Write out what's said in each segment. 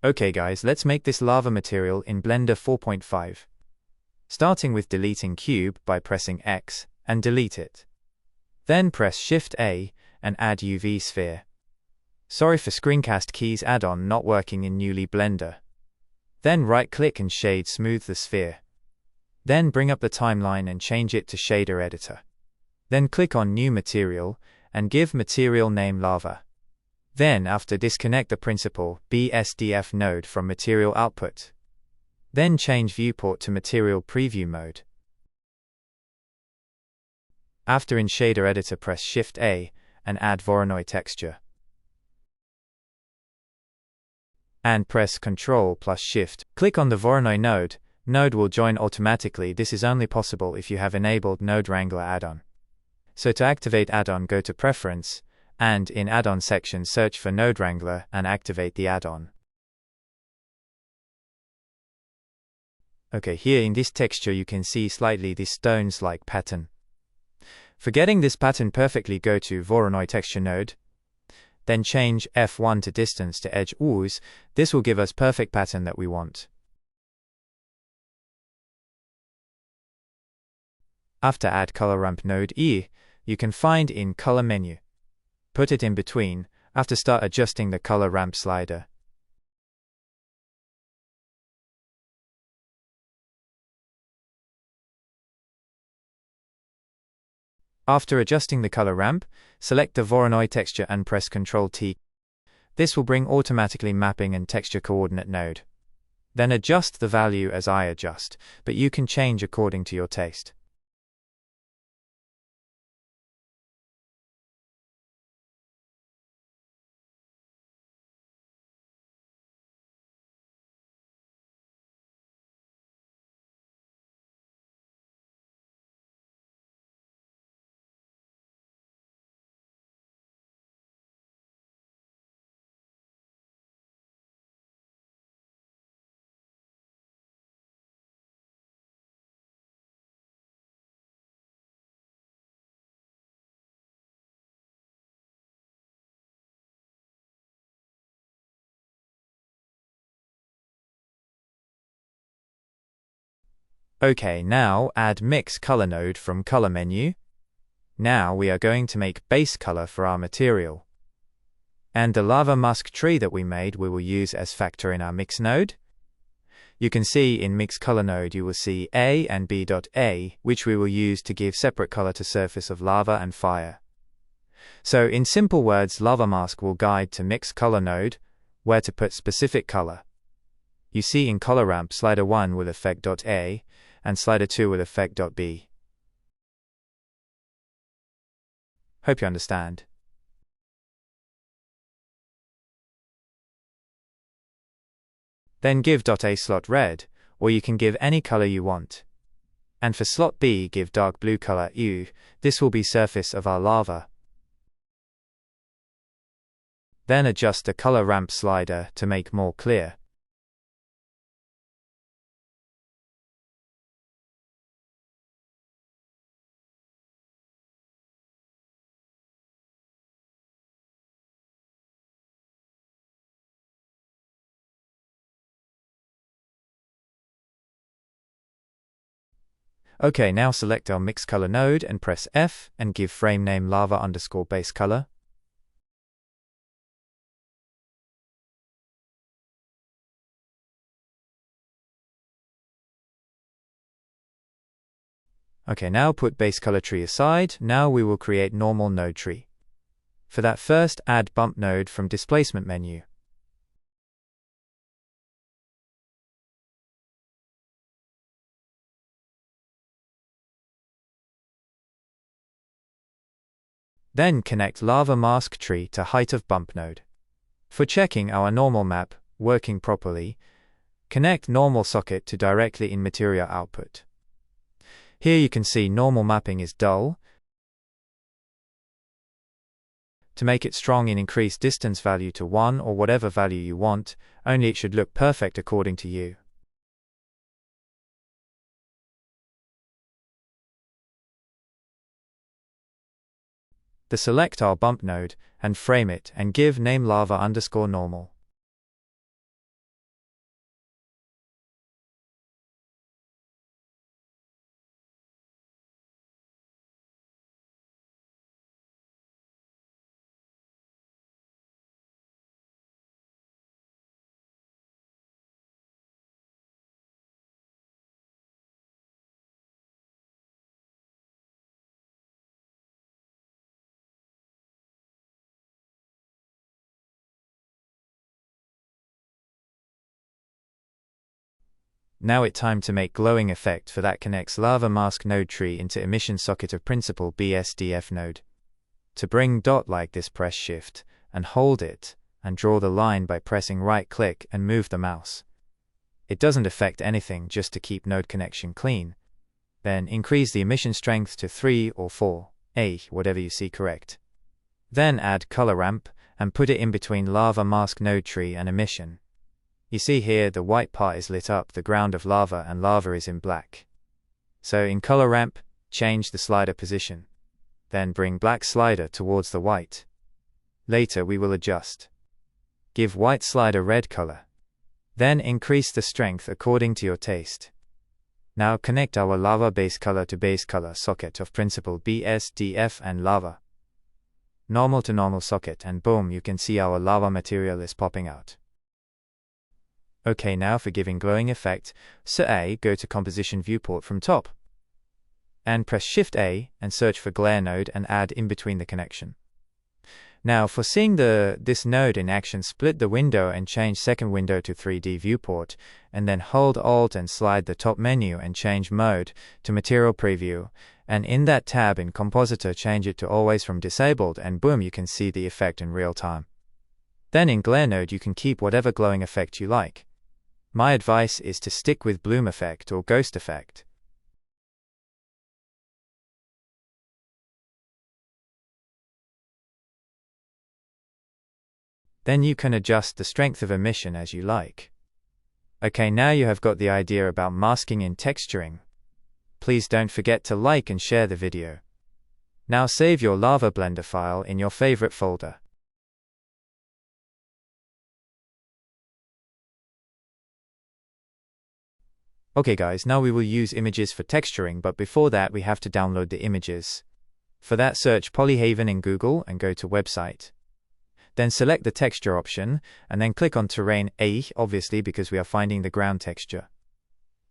Okay guys, let's make this lava material in Blender 4.5. Starting with deleting cube by pressing X and delete it. Then press Shift A and add UV sphere. Sorry for screencast keys add-on not working in Newly Blender. Then right-click and shade smooth the sphere. Then bring up the timeline and change it to shader editor. Then click on New Material and give material name Lava. Then after disconnect the principal BSDF node from material output. Then change viewport to material preview mode. After in shader editor press Shift A and add Voronoi texture. And press Ctrl plus Shift. Click on the Voronoi node. Node will join automatically. This is only possible if you have enabled Node Wrangler add-on. So to activate add-on, go to Preference, and in add-on section search for Node Wrangler and activate the add-on. Okay, here in this texture you can see slightly this stones-like pattern. For getting this pattern perfectly, go to Voronoi texture node, then change F1 to distance to edge ooze. This will give us perfect pattern that we want. After add color ramp node E, you can find in color menu. Put it in between, after start adjusting the color ramp slider. After adjusting the color ramp, select the Voronoi texture and press Ctrl T. This will bring automatically mapping and texture coordinate node. Then adjust the value as I adjust, but you can change according to your taste. Okay, now add Mix Color node from Color menu. Now we are going to make base color for our material. And the lava mask tree that we made we will use as factor in our Mix node. You can see in Mix Color node you will see A and B.A, which we will use to give separate color to surface of lava and fire. So in simple words, lava mask will guide to Mix Color node, where to put specific color. You see in color ramp slider 1 will affect .A, and slider 2 will affect .B. Hope you understand. Then give .A slot red, or you can give any color you want. And for slot B give dark blue color U. This will be surface of our lava. Then adjust the color ramp slider to make more clear. Okay, now select our Mix Color node and press F and give frame name lava_base color. Okay, now put base color tree aside. Now we will create normal node tree. For that, first add bump node from displacement menu. Then connect lava mask tree to height of bump node. For checking our normal map working properly, connect normal socket to directly in material output. Here you can see normal mapping is dull. To make it strong, increase distance value to 1 or whatever value you want, only it should look perfect according to you. Select our bump node and frame it and give name lava_normal. Now it's time to make glowing effect. For that, connects lava mask node tree into emission socket of principal BSDF node. To bring dot like this, press shift and hold it and draw the line by pressing right click and move the mouse. It doesn't affect anything, just to keep node connection clean. Then increase the emission strength to 3 or 4, whatever you see correct. Then add color ramp and put it in between lava mask node tree and emission. You see here the white part is lit up, the ground of lava, and lava is in black. So in color ramp, change the slider position. Then bring black slider towards the white. Later we will adjust. Give white slider red color. Then increase the strength according to your taste. Now connect our lava base color to base color socket of principal BSDF and lava. Normal to normal socket, and boom, you can see our lava material is popping out. Okay, now for giving glowing effect, go to composition viewport from top. And press Shift A and search for glare node and add in between the connection. Now for seeing this node in action, split the window and change second window to 3D viewport, and then hold Alt and slide the top menu and change mode to material preview, and in that tab in compositor change it to always from disabled, and boom, you can see the effect in real time. Then in glare node you can keep whatever glowing effect you like. My advice is to stick with bloom effect or ghost effect. Then you can adjust the strength of emission as you like. Okay, now you have got the idea about masking and texturing. Please don't forget to like and share the video. Now save your Lava Blender file in your favorite folder. Okay guys, now we will use images for texturing, but before that we have to download the images. For that, search Polyhaven in Google and go to website. Then select the texture option and then click on terrain, obviously because we are finding the ground texture.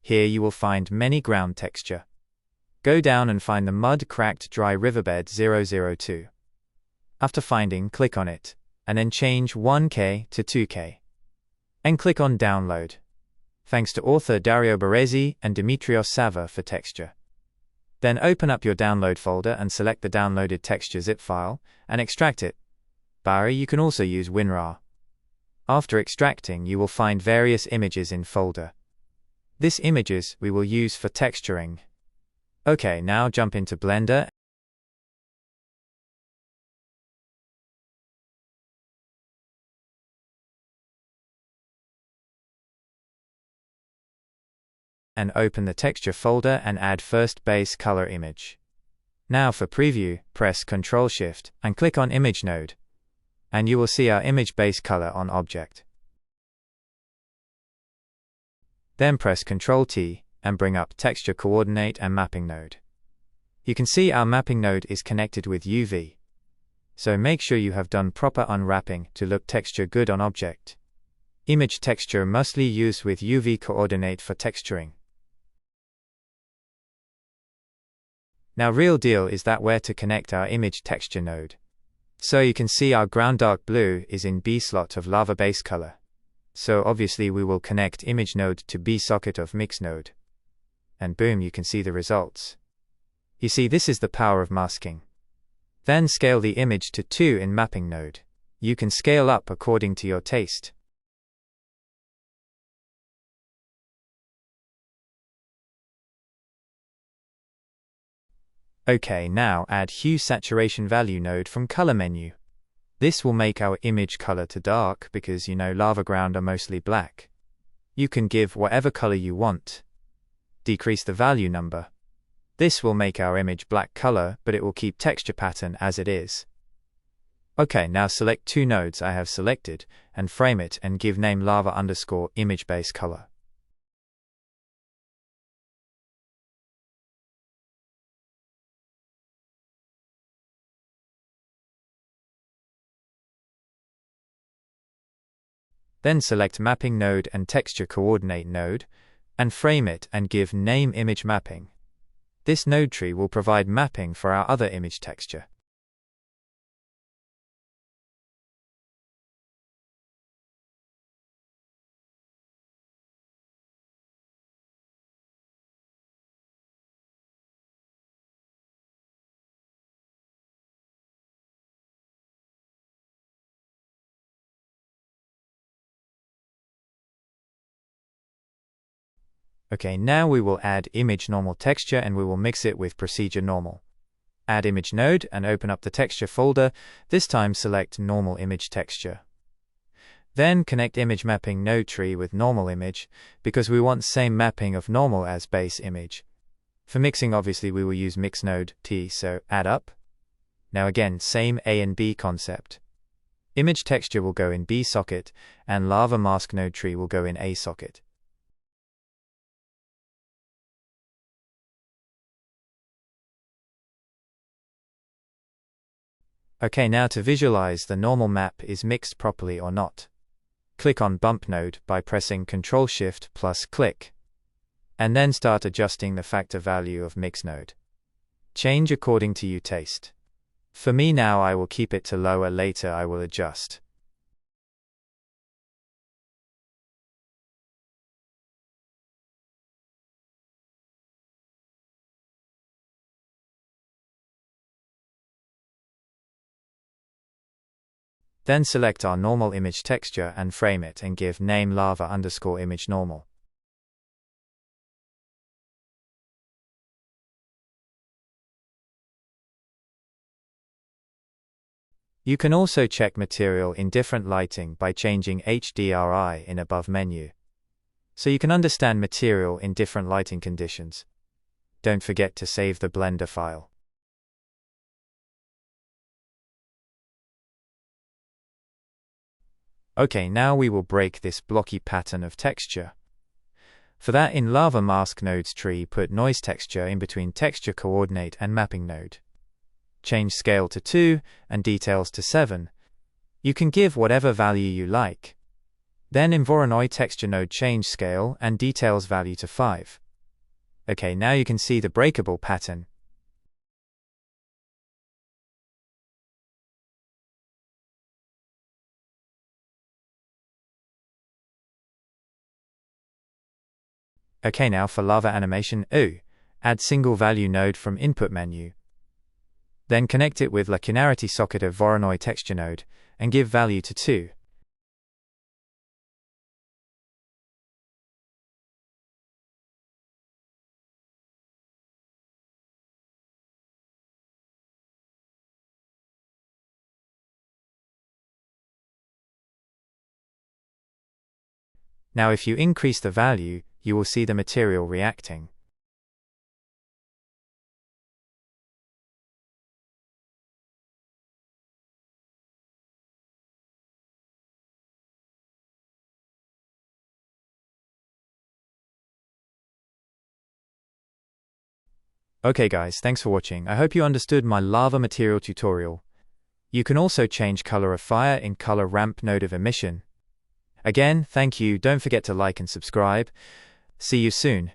Here you will find many ground texture. Go down and find the mud cracked dry riverbed 002. After finding, click on it and then change 1K to 2K. And click on download. Thanks to author Dario Baresi and Dimitrios Sava for texture. Then open up your download folder and select the downloaded texture zip file and extract it. You can also use WinRAR. After extracting, you will find various images in folder. These images we will use for texturing. Okay, now jump into Blender and open the texture folder and add first base color image. Now for preview, press Ctrl Shift and click on Image node. And you will see our image base color on object. Then press Ctrl T and bring up Texture Coordinate and Mapping node. You can see our mapping node is connected with UV. So make sure you have done proper unwrapping to look texture good on object. Image texture mostly used with UV coordinate for texturing. Now real deal is that where to connect our image texture node. So you can see our ground dark blue is in B slot of lava base color. So obviously we will connect image node to B socket of mix node. And boom, you can see the results. You see, this is the power of masking. Then scale the image to 2 in mapping node. You can scale up according to your taste. Okay, now add hue saturation value node from color menu. This will make our image color to dark because lava ground are mostly black. You can give whatever color you want. Decrease the value number. This will make our image black color, but it will keep texture pattern as it is. Okay, now select 2 nodes I have selected and frame it and give name lava_image base color. Then select Mapping node and Texture Coordinate node, and frame it and give name Image Mapping. This node tree will provide mapping for our other image texture. Okay, now we will add image normal texture and we will mix it with procedure normal. Add image node and open up the texture folder. This time select normal image texture. Then connect image mapping node tree with normal image because we want same mapping of normal as base image. For mixing, obviously we will use mix node T, so add up. Now again, same A and B concept. Image texture will go in B socket and lava mask node tree will go in A socket. Okay, now to visualize the normal map is mixed properly or not. Click on bump node by pressing Ctrl+Shift plus click. And then start adjusting the factor value of mix node. Change according to your taste. For me now I will keep it to lower, later I will adjust. Then select our normal image texture and frame it and give name lava_image normal. You can also check material in different lighting by changing HDRI in above menu. So you can understand material in different lighting conditions. Don't forget to save the Blender file. Okay, now we will break this blocky pattern of texture. For that, in lava mask nodes tree, put noise texture in between texture coordinate and mapping node. Change scale to 2 and details to 7. You can give whatever value you like. Then in Voronoi texture node, change scale and details value to 5. Okay, now you can see the breakable pattern. Okay, now for lava animation, add single value node from input menu. Then connect it with linearity socket of Voronoi texture node and give value to 2. Now if you increase the value, you will see the material reacting. Okay guys, thanks for watching. I hope you understood my lava material tutorial. You can also change color of fire in color ramp node of emission. Again, thank you. Don't forget to like and subscribe. See you soon.